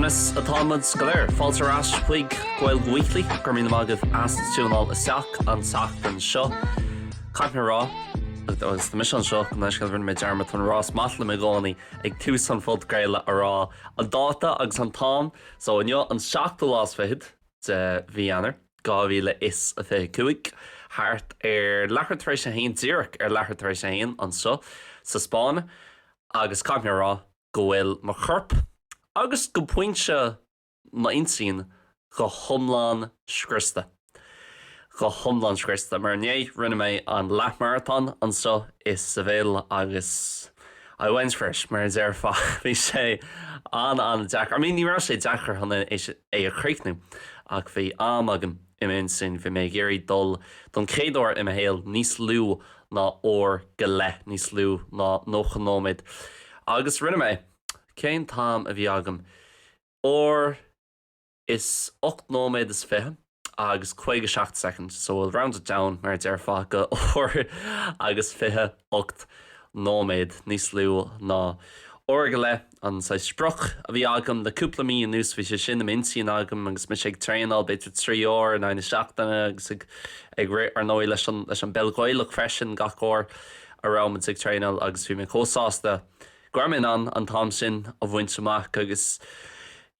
Buenas atámad scoléir, fáilte rás chuig Gaeilge Weekly, gur mína mágah éasca isteach an seachtain seo. Caithne rá, agus the mission seo, go leis bhíonn méid dearmad an rás matla me gánaí ag tús an fud Gaeilge ará an dáta agus an tám, so an seachta lás fehid de bhí anar, 2025, thart lechar tar éis a haon díreach lechar tar éis a haon an seo sa Spáin, agus caithne rá go bhfuil mar chorp agus go pointse ma insín go thomláin Scriosta. Go thomláin Scriosta, mar né rinne mé an leat marathon an so is sa bhéal agus I went fresh, mar is fa bhí sé an deachar. I mean, ní mar sé deachar hanna é a chríicnú ach bhí agam im sin bhí mé géirí dul don chéadúir im héal níos lú ná ór go le níos lú ná nóchanóid. Agus rinne mé cén tám a bhí agam or is 8 nóméid is fiche agus 57 seconds, so we'll round it down mar fa go or agus fiche 8 nóméid níos lú ná or go le an sa spruch a bhí agam de cúpla mí an nús bhí sé sin am insíon agam agus mi sé ag tréanál beidir 3 ór an 9 seachtaine agus ag ré ar nóí leis an Gaeilge freisin gach ór ará man ag tréanál agus bhí mé cósáasta Gwarmin an tám sin a bhaint amach agus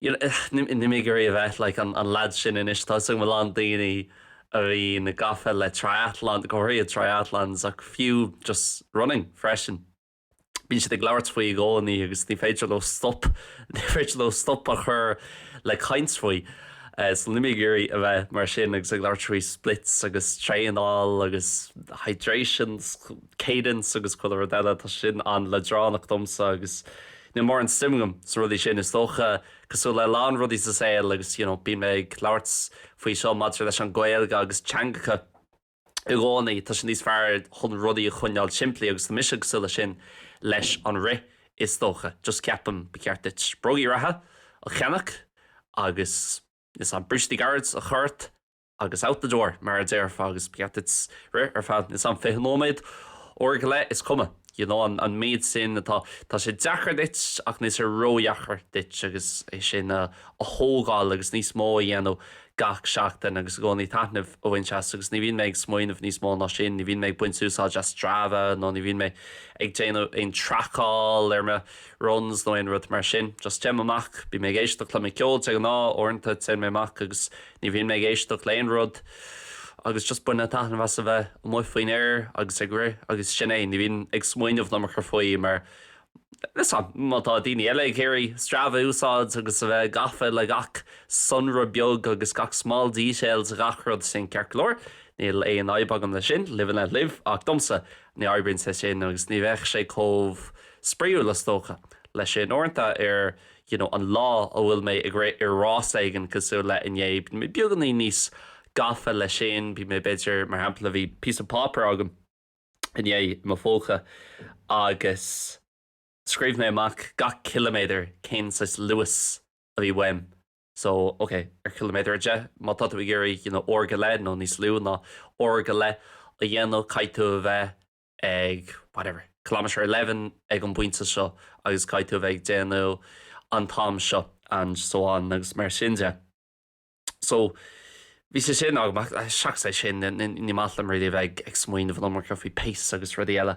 ní mé gur a bheith like an lad sin in is tá bhfuil an daoine a bhí na gafe le triathlon, goirí triathlons ach fiú just running freisin. Bhí si ag leabhart faoi gánaí agus ní féidir le stop a chur le chaint faoi. So ní mé gurí a bheith mar sin agus ag leabhart faoi splits agus tréanál agus hydrations, cadence agus chuil deile tá sin an le dránach domsa agus ní mór an stimgam sa rudí sin is tócha cosú le lán rudí sa Seol agus bí mé ag leabhart faoi seo maidir leis an Gaeilge agus teangacha i gánaí tá sin níos fearr chun rudí a chuineáil simplí agus tá mise go sin leis an ri is tócha just ceapam beceartit sprogaí ratha a cheannach agus is an bristí guards a chuirt agus out the door mar a déirfa agus beceartit ri ar fad is an 5 nóméid or go le is cuma. An méid sin tá sé deachar dit ach níos róheachar dit agus é sin a thógáil agus níos mó dhéanú gach seachtain agus gcónaí taitnamh ó bhain seas agus ní bhíon méid smaoinmh níos mó ná sin, ní bhíon méid buint úsáid just Strava nó ní bhíon méid ag déanú ein tracáil ar me runs nó ein rud mar sin, just team amach bí méid éisteacht le mé ceol ag ná orintanta tin méach agus ní bhíon méid éisteacht le ein rud agus just buine tatan was a bheith mó faoin air agus ag ri agus sin é, ní bhíon ag smaoinmh ná mar chu faoí mar mátá daoine eile ag chéirí Strava úsáid agus a bheith gafe le gach sunra beag agus gach small details a gachrod sin cearclór, níl é an aibagam le sin, live and let live ach domsa ní arbrin sa sin agus ní bheith sé cómh spríú le stócha le sin orintanta ar an lá ó bhfuil mé ag ré ar rás aigen cosú le innéib mé beagganí níos gafe le sin bí mé beidir mar hampla bhí pí of paper agam inné má fócha agus scríbhna amach gach kilometer cén sa luas a bhí weim. So, okay, ar kilometer de, má tá bhí géirí or go le nó níos lú ná or go le a dhéanú caiitú a bheith ag whatever, kilometer 11 ag an buinte seo agus caiitú a bheith déanú an tám seo an so an agus mar sin de. So, bhí sé sin agam seach sé sin ní málam réidir bheith ag smaoinmh an mar fhí péis agus rudí eile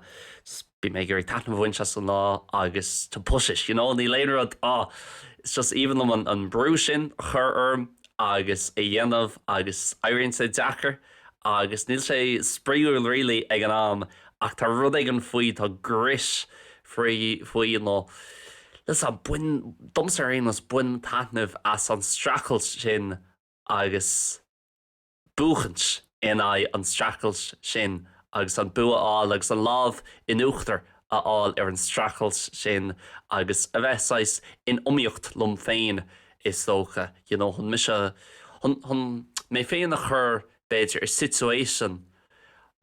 bí mé gurí taitna bhain se san lá agus to pushis, ní léidir it's just even an brú sin chur orm agus é dhéanamh agus éironn sé deachar agus níl sé spríúil rilí ag an am ach tá rud ag an faoi tá gris faoi nó. Lis a buin domsa réanas buin taitnamh as an strachail sin agus buchans in an strachails sin agus an bua áil agus an lámh in uachtar áil ar an strachails sin agus a bheitsáis in omíocht lom féin is tócha. Chun mise chun mé féin a chur beidir ar situation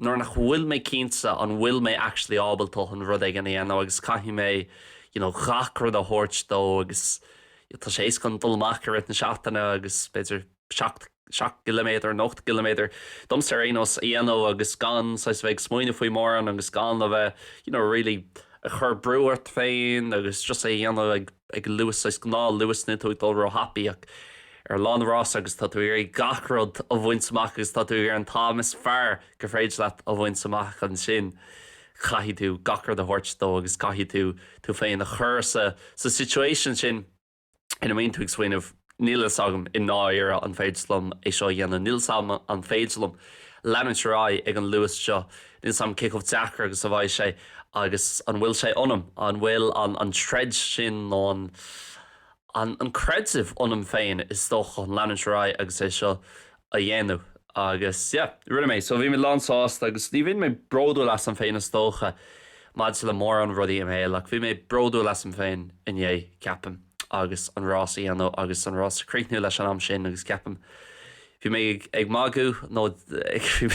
nuair nach bhfuil mé cínsa an bhfuil mé actually ábaltá an rud ag an éana agus caithí mé gacrad a thuirt dó agus tá sé éasca an dulmach ar na seachtaine agus beidir 7 kilometer, 8 kilometer. Domsa réanos dhéanú agus gan sais bheith smaoinmh faoi mór agus gan a bheith really a chur breúirt féin agus just é dhéanú ag ag luas is gnáthluas na tú dul ro happy ach lán rás agus tá tú ar gachrod a bhain samach agus tá tú ar an támas fearr go fréid leat a bhain samach an sin. Caithí tú gachar de hortdó agus caithí tú féin a chur sa situation sin ina mén tú explainmh nílas agam in náire an féidslum é seo dhéanana nílsam an féidslum leanúint ag an luas seo ní sam kickoff deachar agus a bhaid sé agus an bhfuil sé onam an bhfuil an treid sin nó an creative onam féin is doch an leanúint agus é seo a dhéanamh. Agus, rinne mé, so bhí mé lánsáast agus ní bhín mé brodú leis an féin is dócha maid se le mór an rudí am héil, ach bhí mé brodú leis an féin in dhé ceapam agus an rás íanó agus an rás críicnú leis an am sin agus ceapam. Bhí mé ag mágu nó bhí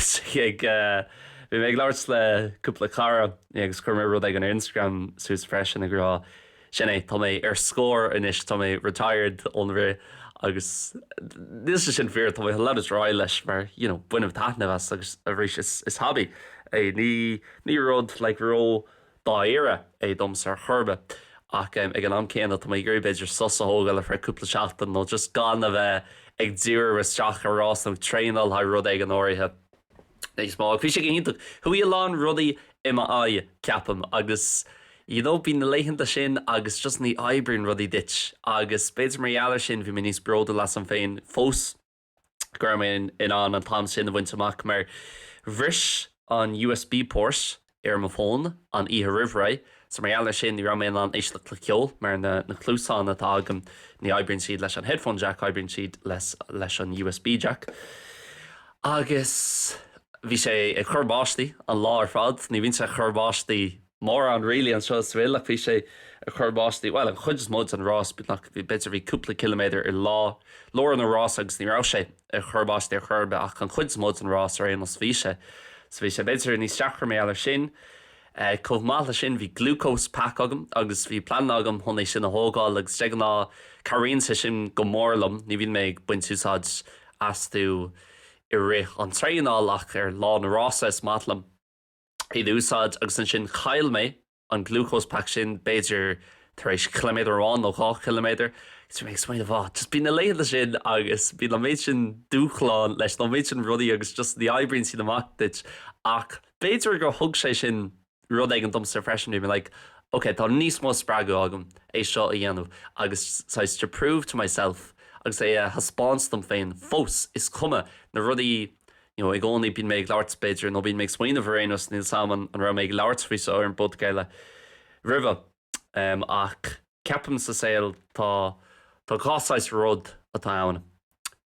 mé ag láirt le cúpla cara agus chur mé rud ag an Instagram sús freisin a grá sin é tá mé ar scór inis tá mé retired ón ré agus this is sin fear tá mé le is rá leis mar buinmh taithna agus a bhrí is happy é ní rud le ró dá éire é doms ar churbe ach ag an am céanna tá mé gurí beidir sos a hóga le fre cúpla seachtain nó just gan a bheith ag dúr isteach a rás nó tréinal ha rud ag an áirithe. Níos má bhí sé hinnta chuí lán rudaí imime á ceapam agus bhí na leihananta sin agus just ní eibrín rudí dit agus beidir marir sin bhí mé níos broda leis an féin fós gur mé in an tam sin a bhaint amach mar bhris an USB port ar mo fón an ihe rihra sa marir sin ní ra mé an éisteacht le ceol mar na clúsáin atá agam ní eibrín siad leis an headphone jack eibrín siad leis an USB jack agus bhí sé ag churbáistí an lá ar fad ní bhín sé churbáistí mór an rilí an seo bhfuil ach bhí sé a churbáistí well an chuid mód an rás nach bhí beidir bhí cúpla kilometr i lá an rás agus ní rá sé a churbáistí a churbe ach an chuid mód an rás ar aonas bhí sé so bhí sé beidir ní steachar mé eile sin chomh mála sin bhí glucose pack agam agus bhí plan agam honna sin a hógáil agus te ná caríonn sa sin go mórlam ní bhín méid buint úsáid as tú i ré an tréinálach ar lá na rása is mátlam iad úsáid agus an sin chail mé an glucose pack sin beidir tar éis kilometrán nó 8 kilometr gus mé smaid a bhá just bí na léile sin agus bí na méid sin dúchláán leis nó méid sin rudí agus just the eibrín sin amachtit ach beidir gur thug sé sin rud ag an domsa freisin mé like okay tá níos mó sppragu agam é seo a dhéanamh agus sais to prove to myself agus é haspáns dom féin fós is cuma na rudí ag gcónaí bín méid leabhart beidir nó bín méid smaoineh réanos níl saman an ra méid leabhart fao ar an bud Gaeilge ribh ach ceapam sa Seol tá cásáis rud atá ann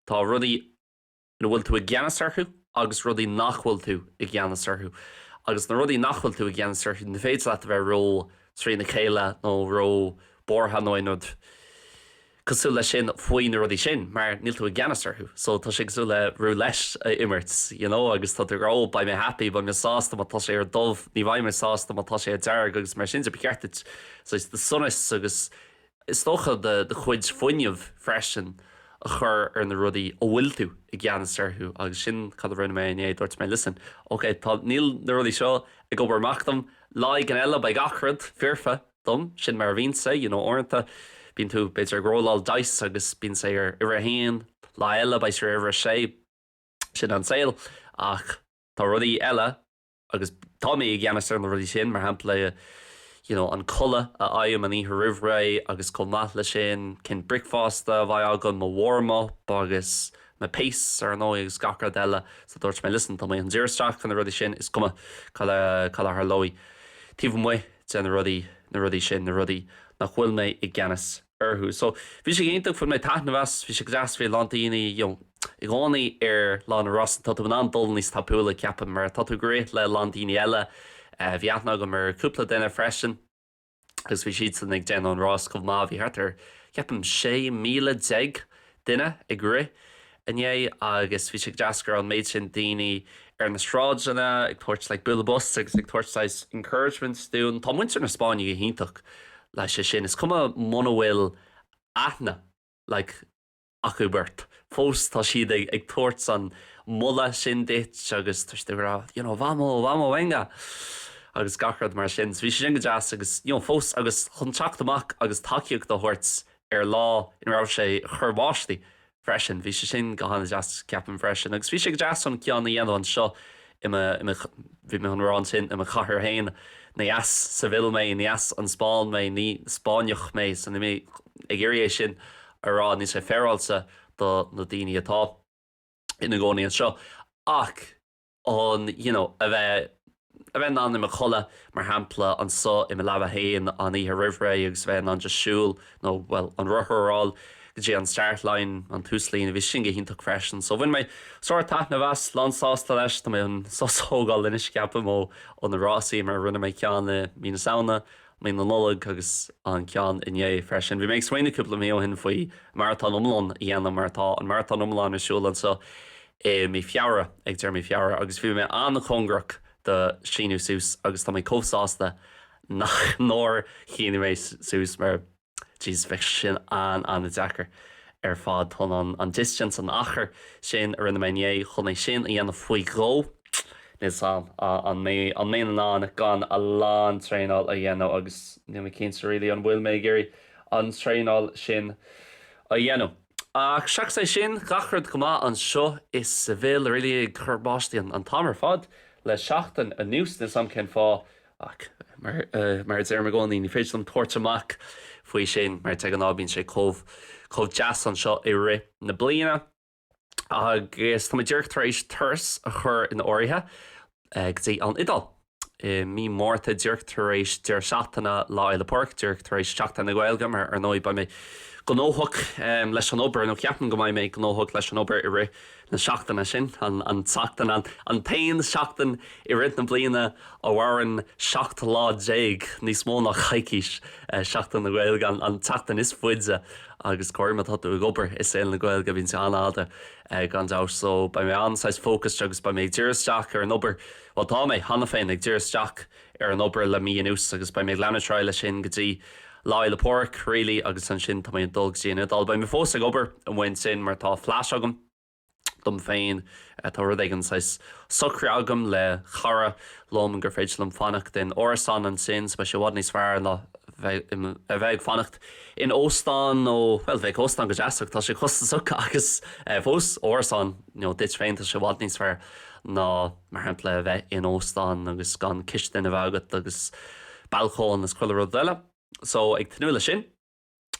tá rudí na bhfuil tú i gceannas orthu agus rudí nachhfuil tú i gceannas orthu agus na rudí nachhfuil tú i gceannas orthu na féid leat a bheith ró trí na chéile nó ró bortha nóid cosú le sin faoin rudí sin mar níl tú i gceannas orthu so tá sé cosú le rú leis immert agus tá tú ba mé happy ba mé sásta má tá sé ar dómh ní bhaid mé sásta má tá sé dearg agus mar sin beceartit so is de sonas agus is tócha de chuid foiineh freisin a chur ar na rudí ó bhfuil tú i gceannas orthu agus sin cad rinne mé é dúirt mé listen okay tá níl na rudí seo ag obairmachtam lá gan eile ba gachrad fearfa dom sin mar bhín sé orintanta bín tú beidir gróláil dais agus bín sé ar a héin lá eile bei sé ar sé sin an Seol ach tá rudí eile agus tá mé i gceannas ar na rudí sin mar hapla an colla a aim an ihe rihra agus có Gnáthleagan sin cin bricfásta bhaid agan má warm-up agus na pace ar nó agus gachar eile sa dúirt mé listen tá mé an díirsteach an na rudí sin is cuma cad ar lóí tíomh mu de na rudí sin na rudí nach bhfuil mé i gceannas orthu so bhí sé géintach fu mé taithna bheas bhí sé gras fé lantaíine i gcónaí ar lá na Ross tá tú an dul níos tapúla ceapam mar tá tú gréit le landaíine eile bhí aithna go mar cúpla duine freisin agus bhí siad san ag déanamh an Ross go má bhí hartar ceapam 6,000 duine i grí inné agus bhí sé deascar an méid sin daoine ar na stráidena ag tuairt le builbus agus ag tuairt encouragements dún tá muintear na Spáine go hintach leis sé sin is cuma mna bhfuil aithna le acu beirt fós tá siad ag tuairt san moille sin dit agus tuiste ra bhamo wenga agus gachrad mar sin. Bhí sé sin go deas agus fós agus chun teacht amach agus takeíocht do thuirt lá in rah sé churbáistí freisin. Bhí sé sin go hána deas ceapan freisin. Agus bhí sé go deas an ceanna dhéanamh an seo bhí me an rán sin im chahar hain na as sa bhil mé ní as an Spáin mé ní Spáineach mé san mé ag éirí sin ará ní sé féráilsa do na daoine atá ina gcónaí an seo. Ach an a bheith ná im chola mar hampla an so im leba hain an ihe rihre agus bheith an desúil nó well an ruthráil go dtí an startline an túslín a bhí sin go hinntaach freisin. So bhain mé soir taithna bheas lánsásta leis tá mé an sógáil inis ceapam ó an na rásaí mar rinne mé ceanna mí na saona mé na nullag agus an cean inné freisin. Bhí méid swaoine cúpla mé hin faoi marathon umlán dhéanam martá an marathon umlán isisiúlan so mí fiabhra ag deir mí fiabhra agus bhí mé an chungrach de síú sús agus tá mé cósáasta nach nóir chéine mé sús mar Jeez bheith sin an dechar fad chun an distance an achar sin ar rinne mé chun é sin í anna faoi gró Nis an mé an gan a lán tréáil a dhéanamh agus ní mé cin rilí an bhfuil mé géirí an tréáil sin a dhéanamh. Ach seach sé sin gachrad gomá an seo is sa bhil rilí churbáistí an tamar fad le seachtain a nús na sam cén fá ach mar déir me gcónaí ní féidir an tuairt amach faoi sin mar te an ábíonn sé chomh jazz an seo i ri na bliana agus tá dúirt tar éis thuras a chur in áirithe go dtí an idal. Mí mórta dúirt tar éis deir seachtainna lá le park dúirt tar éis seachtainna Gaeilge mar ar nóid ba mé go nóthach leis an obair nó ceapan go mbeidh mé go nóthach leis an obair i ri na seachtainna sin an seachtain an tain seachtain i rit na bliana ó bhharan 7 lá déag níos mó nach chaicís seachtain na Gaeilge an teachtain is fuide agus cuairrma tá ag obair is é na Gaeilge bhín anáda gan dás so ba mé anáis fócas agus ba mé dúrasteach ar an obair bhil tá mé hana féin ag dúrasteach ar an obair le míonús agus ba mé leanúintráile sin go dtí lá le porc rilí agus an sin tá mé dul síana dal ba mé fós ag obair an bhain sin mar tá flash agam dom féin tá rud ag an sucre agam le chara lom gur féidir lom fannacht den orsan an sin ba sé bhd níos fearr le a bheith fannacht in Óstán nó well bheith Óstán go deasach tá sé costa sucha agus fós orsan dit féin tá sé bhd níos fearr ná mar hempla a bheith in Óstán agus gan cistein a bheagat agus bailchón is chuile rud eile. So ag tanúla sin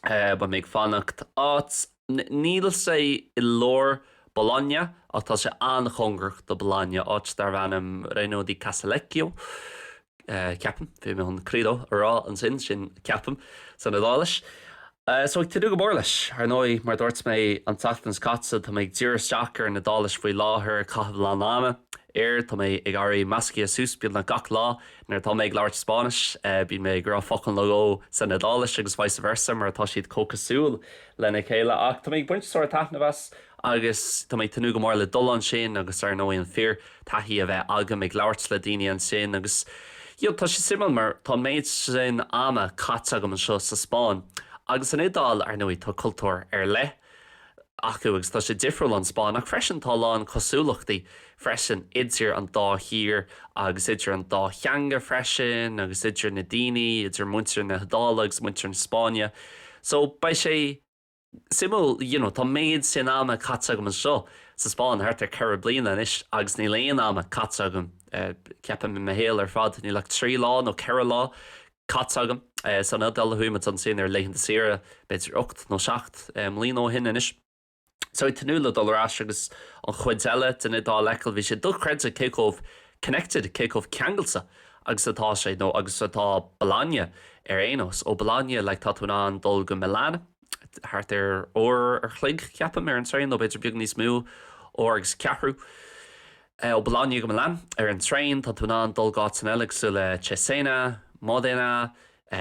ba méid fannacht áit níl sé i lór Bologna ach tá sé an chungrach do Bologna áit dar bhanam Reino di Casalecchio ceapam bhí mé an credo ará an sin ceapam san nadális. So ag tú go mór leis ar nóid mar dúirt mé an tachtans catsa tá méid dúrasteach ar nadális faoi láthair caithfh lá náma tá mé ag airí masci a sús bíal na gach lá nar tá méid leabhart Spáinis bí mé gur fochan legó san nadális agus vice versa mar tá siad cócasúil lena chéile ach tá méid buint soir taithna bheas agus tá méid tanú go mór le dul an sin agus ar nó an fear taithí a bheith agam ag leabhart le daine an sin agus tá sé simil mar tá méid sin ama cat agam an seo sa Spáin agus an idáil ar nóí tá cultúr ar le acu agus tá sé difriúil an Spáin ach freisin tá lán cosúlachtaí freisin idir an dá hir agus idir an dá cheanga freisin agus idir na daoine idir muintir na Hdála agus muintir na Spáine. So ba sé simú tá méid sin ama cat agam an seo sa Spáin thart ar ceithre bliana inis agus ní léon ama cat agam ceapam me héal ar fad ní le 3 lá nó 4 lá cat agam san adal thuúmat an sin ar leihann sira beidir 8 nó 7 mlí ó hin inis. So I tanúla dul rás agus an chuid eile den dá lecail bhí sé dul creid a cécómh connected cécómh ceangalsa agus atá sé nó agus atá Bologna ar éanos ó Bologna le tá túna an dul go Milan thart ar ar chlig ceapam ar an trein nó beidir beag níos mú ó agus cabhrú ó Bologna go Milan ar an trein tá túna an dul gá san eile sú le Ceisteanna, Modena,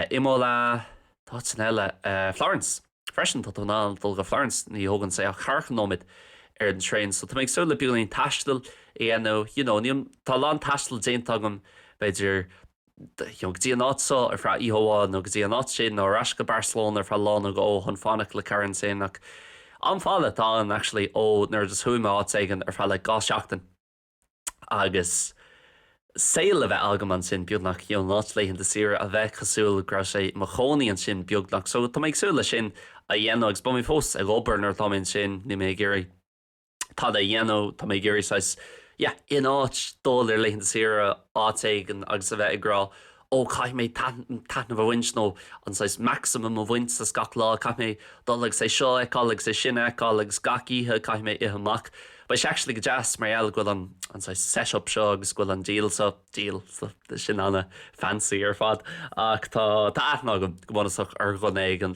Imola tá san eile Florence. Freisin tá ná dul go Florence ní hógann sé a charchanóid ar an trein, so tá méid sú le buúlaíon taistil níon tá lán taistil déantagam beidir gotí an ása ar fra íhoáin nó gotí an áit sin nó rasca Barcelona ar fra lán go ó chun fannach le cairn sin ach an fála tá an actually ó nar just thuúime áit aigen ar fra le gá seachtain agus Seol a bheith agam an sin beagnach an Gnáthleagan de sira a bheith cosúil gra sé mo chonaí an sin beagnach. So tá méid súla sin a dhéanamh agus bumí fós ag obair nar táimíonn sin ní mé géirí. Tá a dhéanamh tá mé géirí sais in áit dul ar Leagan de sira átaigh agus a bheith ag grá ó cai mé tana bh wins nó an sais maximum a wins a scach lá cai mé dul sé seo eáleg sé sin eáleg gachíthe cai mé ihamach. But it's actually go jazz mar go an set up seo agus go an deal sin anna fancy ar fad ach tá aithna go bhach ar gonéig an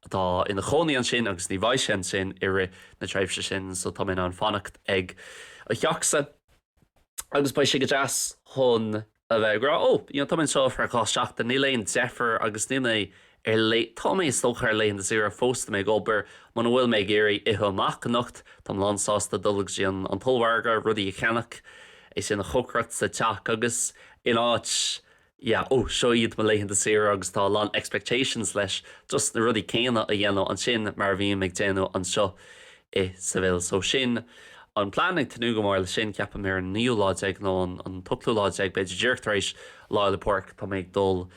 tá ina chonaí an sin agus ní bhaid sin ire na treibhse sin so tá an fannacht ag a cheachsa agus ba si go jazz chun a bheith gra tá seo ar cá seach den ní léon defer agus ní tá mé stochar Leagan de sira fósta mé gobar man bhfuil mé géirí ihamach nacht tá landsásta dulg sí an tulharga rudí cheannach é sin na chocrat sa teach agus in áit seo iad me Leagan de sira agus tá lan expectations leis just na rudí céine a dhéanamh an sin mar bhí meid déanamh an seo I sa bhfuil so sin an planning tanú go mar le sin ceappa mé an níú láideag nó an tuplú láideag beidir deirtaréis lá le porc tá méid dul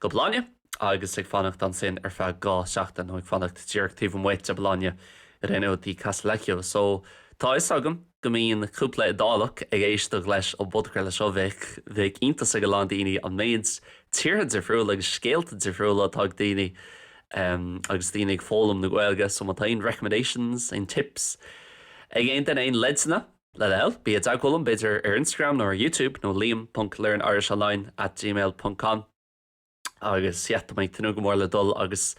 go bláine agus ag fannacht an sin ar feadh gá seachtain nó ag fannacht tíirtíomh muid a bláine ar réanúintí Castlecio. So tá is agam go míon cúpla dálach ag éisteacht leis ó budcréile seo bheith iontas go lá daoine an méid tíirthe difriúla agus scéalta difriúla tá daoine agus daoine ag fólam na Gaeilge so má taon recommendations ein tips ag den ein leidsanna le leil bí agholm beidir ar Instagram nó ar YouTube nó liam.learnirishonline @gmail.com agus siat mé tanú go mór le dul agus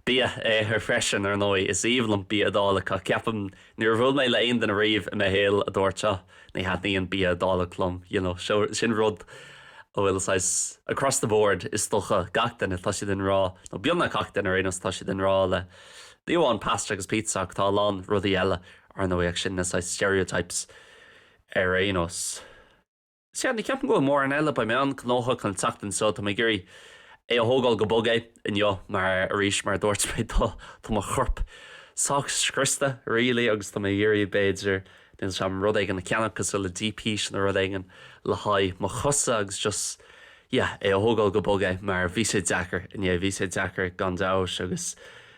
bí ar freisin ar nói is íomlam bí adála cha ceapam nuair bhfuil mé le aon den a riomh a mé héal a dúirte ní headníon bí adála clum sin rud ó bhfuil sais across the board is stocha gach den tá si den rá nó bíonna cach den ar aonas tá si den rá le díomháin pasta agus pizza ach tá lán rudí eile ar nó ag sin na stereotypes ar aonas. Siad ní ceapan go mór an eile ba mé an cnócha chun tachtain so tá mé gurí a hógáil go bogé inniu mar a ríis mar dúirt mé tá má chorp sách Scriosta rilí agus tá mé dhéirí beidir den sem rud ag an na ceannachas le DP sin na rud aigen le haid má chosa agus just a hógáil go bogé mar bhí sé deacair bhí sé deacair gan dáis agus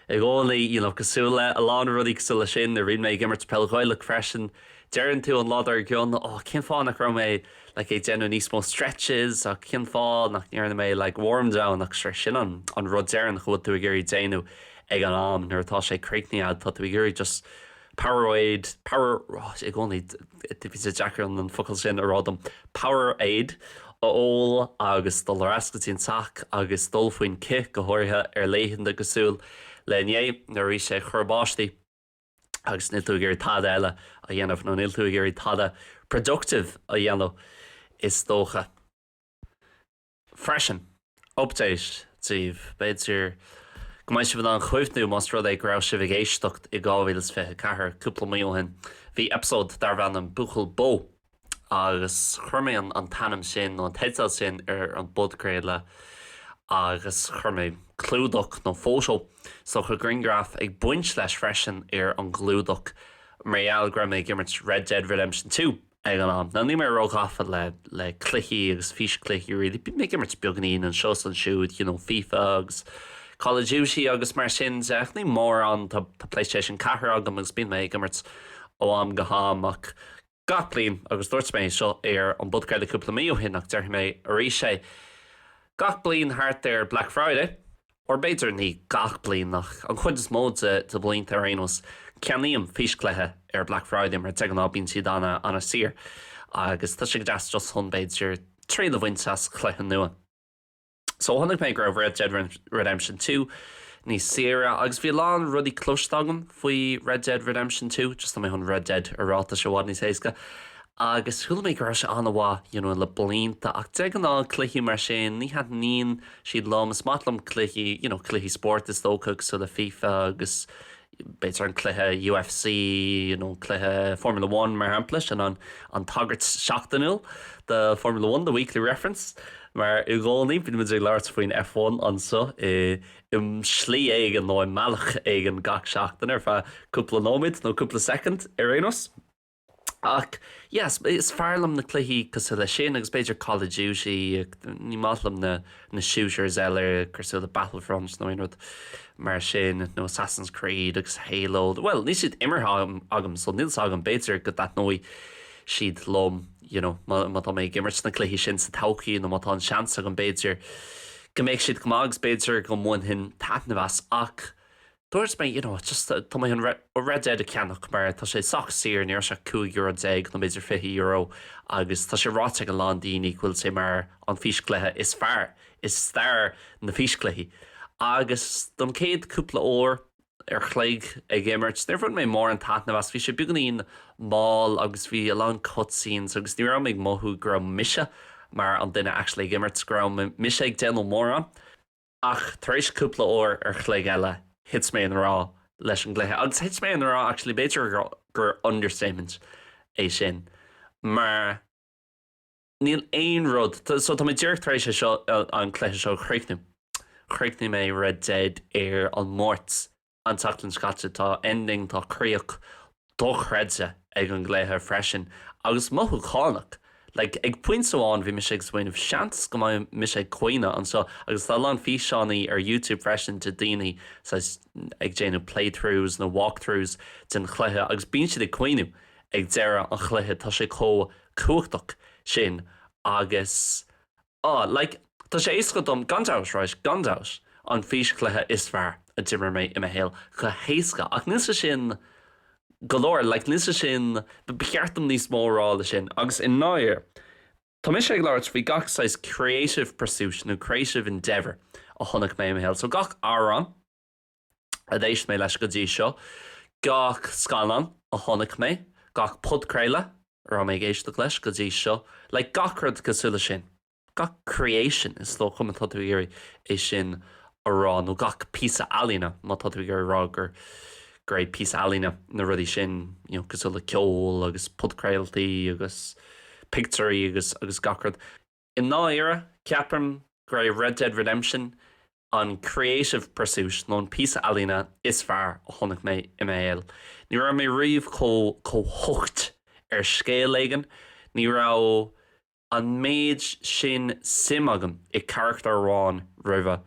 ag gálaí cosúla a lán rudí cosúla sin a rion mé gimmert pelghaileach freisin dearann tú an ládar gcionn cin fáin nach ra mé le é déanú níos mó stretches a cin fáil nach nearna mé le warm down nach sin an rud dearan chud tú géirí déanú ag an am nuair atá sé creiicníad tá tú géirí just Powerade ag gálaí bhí sé deacair an focail sin arádam Powerade ó agus dul rascatín teach agus dul faoin cic go háirithe ar léithin de gosúil le nné na rí sé churbáistí agus nil tú géirí tada eile a dhéanamh nó nil tú géirí tada productive a dhéanamh is dócha. Freisin, update tíomh beidir go mbeidh si bh an chuimhnú más rud ag rá si bh éisteacht I 2024 cúpla míochain. Bhí episód dar bhean an buchail bó agus chuirmé an tanam sin nó an teidal sin ar an budcréile agus chuirmé clúdach nó fósio so chu gringraf ag buint leis freisin ar an glúdach mar gra mé gimmert Red Dead Redemption 2 ag an am. Na ní mé rógafa le cluichí agus fís cluichí ri mé gimmert beganín an seos an siúd FIFA agus Call of Duty agus mar sin ach ní mór an tá PlayStation 4 agam agus bíon mé gimmert ó am go háach gach bliain agus dúirt mé seo ar an budcréile cúpla mío hin ach deir mé a rí sé gach bliain thart ar Black Friday or beidir ní gach bliain nach an chuid is móide de bliain tar aonas ceanníam fís cluiche ar Black Friday mar te an ábíonn siad anna sir agus tá sé deas just chun beidir trí le bhainteas cluiche nua. So tháinig mé gur Red Dead Redemption 2 ní sira agus bhí lán rudí clúistagam faoi Red Dead Redemption 2 just mé chun Red Dead arráta se bhád níos éasca agus thula mé gur se anhá le blianta ach de an á cluichí mar sin ní had níon siad lom smatlam cluichí cluichí sport is dócach so le FIFA agus beidir an cluiche UFC cluiche Formula 1 mar hamplis an tagart seachtainúil the Formula 1 the weekly reference mar I gáilní bhí muidir leart faoin F1 ansa slí ag an nó meach ag an gach seachtain ar fe cúpla nóid nó cúpla second ar aonas Ach, yes, is fearlam na cluichí cos le sin agus beidir Call of Duty ní málam na shooters eile cosú le Battlefront nó rud mar sin nó Assassin's Creed agus Halo. Well, ní siad immer agam so níl agam beidir go dat nóí siad lom, má tá mé gimmert na cluichí sin sa taucií nó má tá an seans agam beidir go méid siad go agus beidir go mún hin tatnahas ach dúirs mé, just tá mé an Red Dead a ceannach mar tá sé soch sír níor se €2 nó beidir €50 agus tá sé ráte go lán daoine bhfuil sé mar an físcléthe is fearr is stair na físcléthaí. Agus don céad cúpla ór chléig ag gimmert, níor fud mé mór an tatnahas, bhí sé buganín máil agus bhí a lá cutscenes agus ní raibh méid mothú gur mise mar an duine actually gimmert gur mise ag déanú mór an ach tar éis cúpla ór chléig eile hits mé an rá leis an gléthe. Agus hits mé an rá actually beidir gur understatement é sin. Mar níl éon rud, so tá mé dearc tar éis seo an cléthe seo chríicnú mé Red Dead ar an mórt an tachlann scate tá ending tá críoch dochreidse ag an gléthe freisin agus mothú chánach. Ag puintsáin bhí mis ag smaoinmh seans go mis ag cuoine an so agus tá an fí seánaí ar YouTube freisin de daoine ag déanú playthroughs nó walkthroughs den chléthe agus bíonn siad ag cuoinú ag deire an chléthe tá sé cuachtach sin agus tá sé éasca dom gandás an fís chléthe is fearr a dimmer mé i héal go héasca ach níos sin galore, níos sin becheartm níos mórrála sin agus in náir tá mis ag láirt bhí gach sais creative pursuit nó creative endeavour a chonach mé héal. So gach áran a dhééis mé leis go dtí seo gach scalan a chonach mé gach podcréile ar mé géiste leis go dtí seo gachrad cosúla sin gach creation is lo chum tatuíri é sin arán nó gach písa alína má tatuígur rágur great pís alína na rudí sin cosúla ceol agus podcréaltaí agus picturí agus gachrad. In ná éire ceapam gur Red Dead Redemption an creative pursuit nó an písa alína is fearr a chonach mé i héal. Ní ra mé riomh có hocht ar scéalagan, ní ra an méid sin sim agam i charachtarráin roimhe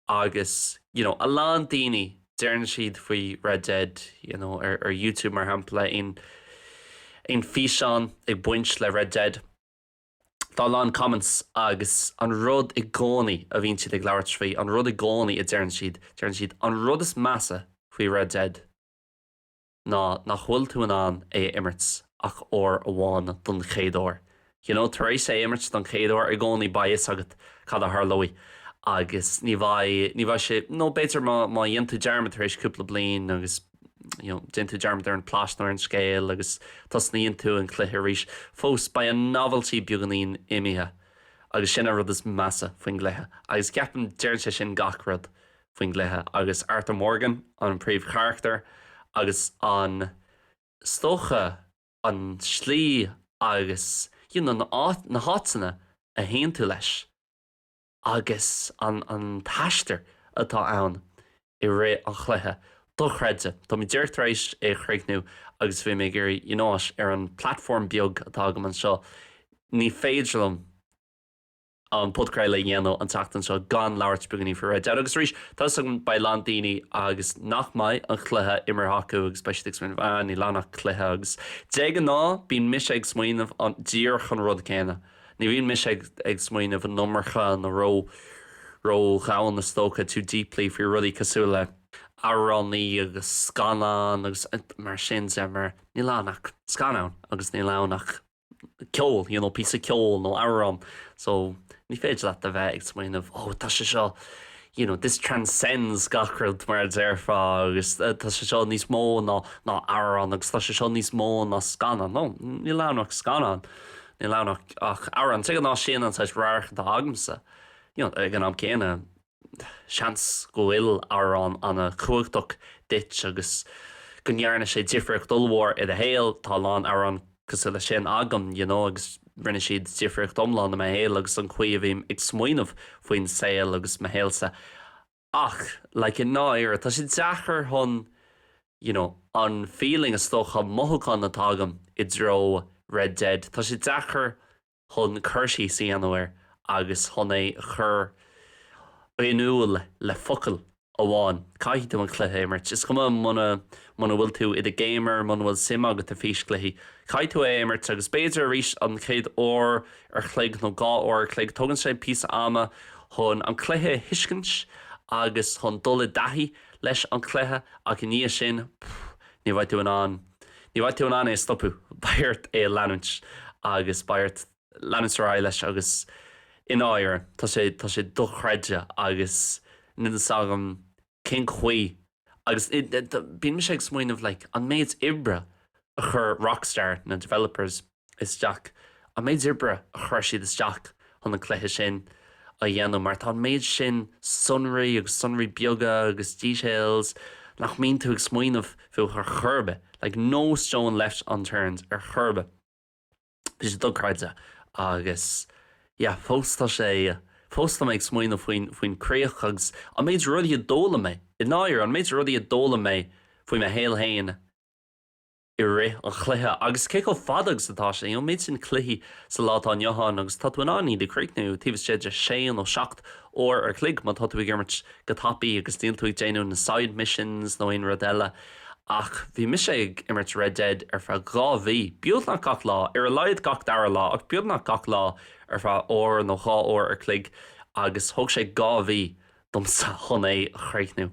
agus a lán daoine dearn siad faoi Red Dead ar YouTube mar hampla in físeán ag buint le Red Dead. Tá lá comments agus an rud i gcónaí a bhíonn siad ag labhairt faoi an rud i gcónaí i dearn siad an rud is measa faoi Red Dead ná chhuiil tú an é immerts ach ó amháin don chéadúir. Tar éis é immerts don chéadúir i gcónaí bias agat cad a tharlóí. Agus ní bhaid sé nó béidir má dhéantú dearmad éis cúpla bliain agus déantú dearmad ar an pláisnar an scéal agus tasníonn tú an cluiche arís fós ba an novelty beaganín imithe agus sin rud is measa faoin gléthe. Agus ceapan deir sé sin gachrad faoin gléthe agus Arthur Morgan an príomh charachtar agus an stocha an slí agus na hátainna a héon tú leis. Agus an taistear atá ann i ré an chléthe dochreidse. Tá mé deirtrééis é chréicnú agus bhí mé gur ináis ar an platform beag atá go an seo ní féidirlam an podcréile dhéanú an tatan seo gan labhairt buganí for Red Dead agus rís tá an bailán daoine agus nach maiid an chléthe imarthú agus speisialta min bhain ní lánach chléthe agus dé an ná bíon mis ag smaoinmh an díor chun rud céine. Ní bhíon mis ag smaoinmh an nummarcha na ró chaáin na stócha too deeply faoi rudí cosúla aránaí agus scanán agus mar sin mar ní lánach scanán agus ní lánach ceol, písa ceol nó arán. So ní féidir leat a bheith ag smaoinmh tá sé seo this transcends gachrad mar deirfá agus tá sé seo níos mó ná arán agus tá sé seo níos mó ná scanán. No, ní lánach scanán. Ní lánach ach áran te ná sin an sais ráach dá agamsa. Ag an am céine seans go bhfuil árán anna chuachtach dit agus go nearna sé difriach dulmhór i a héal tá lán árán cos le sin agam agus rinne siad difriach domlán na héal agus an chuí a bhím ag smaoinmh faoin Seol agus ma héalsa. Ach, in náir tá si deachar hon an feeling is stocha mothúchan na tágam I dro Red Dead. Tá sé dachar chun chuirsí Céadaoin agus chun é chur éanúil le focail amháin. Caithú an cluthe éimirt. Is go muna bhfuil tú iad a gamer, muna bhfuil sim agat a fís cluthaí. Caithú éimirt agus béidir arís an chéad ór ar chléig nó gá ór chléig tugann sé píos ama chun an cluthe hiiscint agus chun dul daithí leis an cluthe ach ní sin ní bhaid tú an é stopú bairt é leanúint agus bairt leanúint leis agus in áir tá sé dochreide agus nid sagam cin chuí agus bíon sé smuoinmh le an méid ibre a chur Rockstar na developers is Jack an méid ibre a chur siad is Jack chun an cluthe sin a dhéanam mar tá méid sin sunraí agus sunraí beaga agus details nach mín tú ag smuoinmh fiú chu churbe like no stone left unturned ar churbe. Bhí sé dochreide agus fósta sé fósta méid smuoinmh faoin créoch agus an méid rudí a dóla mé in áir an méid rudí a dóla mé faoi me héal héin I ré an chluithe agus cé go fadagus atá sé an méid sin cluichí sa lá an Johan agus tatuaní de críicnú tíh sé de 6 ó 7 ó ar clig má tatu gimmert go tapí agus díal tú déanú na side missions nó on rodile ach bhí mis sé immert Red Dead ar fa gáhí beag nach gach lá ar a leiad gach dar lá ach beag nach gach lá ar fa ór nó gá ór ar clig agus thug sé gáhí dom sa chun é chréicnú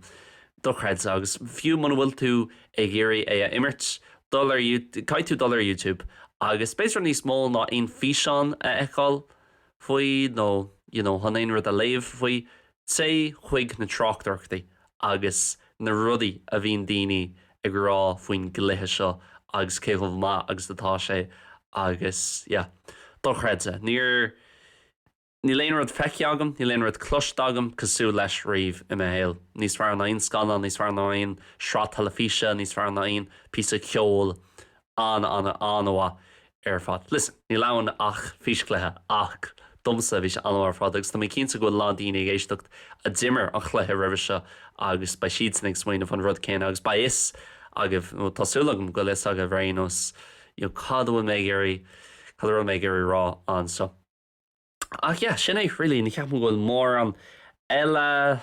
dochreid agus fiú man bhfuil tú ag géirí é immert caiith tú $1 YouTube agus spéisir níos mó ná on físeán a eáil faoi nó hanéon rud a léomh faoi sé chuig na tráchtarachtaí agus na rudaí a bhíon daoine ag rá faoin gluthe seo agus céhmh má agus atá sé agus dochreide ní léon rud feici agam, ní léon rud cloist agam cosú leis riomh I héal. Níos fear na on scanal, níos fear na on srá talafíse, níos fear na on písa ceol anha ar fad. Listen, ní leann ach físclethe ach dumsa bhí sé anhar fad agus tá mé cinnta go lá daoine ag éisteacht a dimmer an chluthe roimhe se agus ba siad san ag smaoinmh an rud céine agus ba is agah tásúlagam go leis agah bhréanos cadú mé géirí rá an so. Ach sin é rilí ní ceap goil mór an eile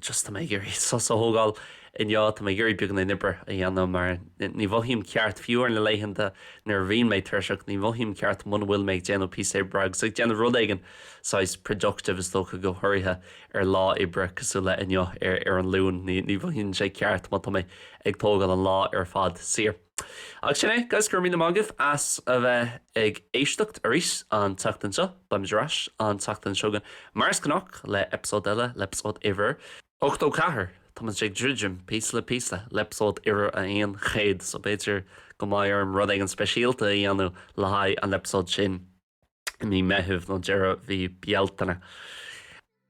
just mé gurí so hógáil in tá mé gurí beag na nibre a dhéanam mar ní bhhíim ceart fiúr le leihananta nar bhíon méid tuirseach ní bhhíim ceart muna bhfuil méid déanú pí brag so déanana rud aigen sais productive is tócha go thuirithe ar lá ibre cosú le inneo ar an lún ní bhhíonn sé ceart má tá mé ag tógáil an lá ar fad sir. Ag sinné gus gur mína mágah as a bheith ag éisteacht arís an teachtain seo baimrás an teachtain seogan mars gnách le episód eile lepisód iver 8 ó 4 Tá sé ddridim písla lepisód iver a aon chéad so béidir go maiar an rud ag an speisialta I anú le haid an lepisód sin ní methimh nó deire bhí bealtainna.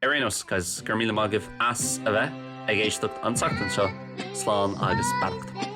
Arénos gus gur mína mágah as a bheith ag éisteacht an teachtain seo sláán agus bearcht.